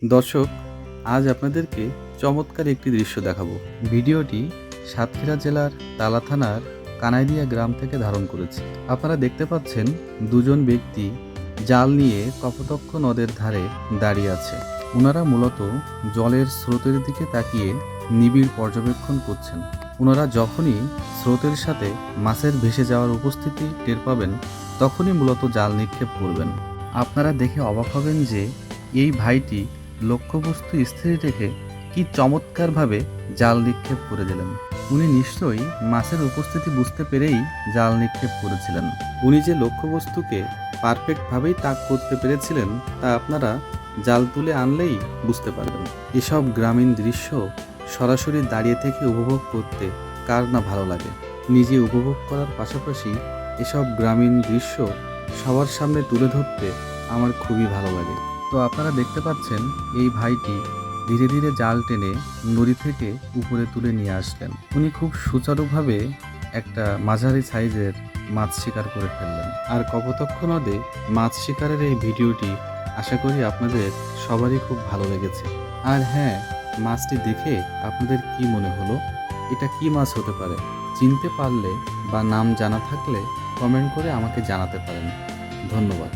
দর্শক, আজ আপনাদেরকে চমৎকার একটি দৃশ্য দেখাবো। ভিডিওটি সাতক্ষীরা জেলার তালা থানার কানাইদিয়া গ্রাম থেকে ধারণ করেছি। আপনারা দেখতে পাচ্ছেন দুজন ব্যক্তি জাল নিয়ে কপোতাক্ষ নদের ধারে দাঁড়িয়ে আছে। ওনারা মূলত জলের স্রোতের দিকে তাকিয়ে নিবিড় পর্যবেক্ষণ করছেন। ওনারা যখনই স্রোতের সাথে মাছের ভেসে যাওয়ার উপস্থিতি টের পাবেন, তখনই মূলত জাল নিক্ষেপ করবেন। আপনারা দেখে অবাক হবেন যে এই ভাইটি লক্ষ্যবস্তু স্থির রেখে কি চমৎকারভাবে জাল নিক্ষেপ করে দিলেন। উনি নিশ্চয়ই মাছের উপস্থিতি বুঝতে পেরেই জাল নিক্ষেপ করেছিলেন। উনি যে লক্ষ্যবস্তুকে পারফেক্টভাবেই তাক করতে পেরেছিলেন তা আপনারা জাল তুলে আনলেই বুঝতে পারবেন। এসব গ্রামীণ দৃশ্য সরাসরি দাঁড়িয়ে থেকে উপভোগ করতে কার না ভালো লাগে। নিজে উপভোগ করার পাশাপাশি এসব গ্রামীণ দৃশ্য সবার সামনে তুলে ধরতে আমার খুবই ভালো লাগে। তো আপনারা দেখতে পাচ্ছেন এই ভাইটি ধীরে ধীরে জাল টেনে নদী থেকে উপরে তুলে নিয়ে আসলেন। উনি খুব সুচারুভাবে একটা মাঝারি সাইজের মাছ শিকার করে ফেললেন। আর কপোতাক্ষ নদে মাছ শিকারের এই ভিডিওটি আশা করি আপনাদের সবারই খুব ভালো লেগেছে। আর হ্যাঁ, মাছটি দেখে আপনাদের কি মনে হলো? এটা কি মাছ হতে পারে? চিনতে পারলে বা নাম জানা থাকলে কমেন্ট করে আমাকে জানাতে পারেন। ধন্যবাদ।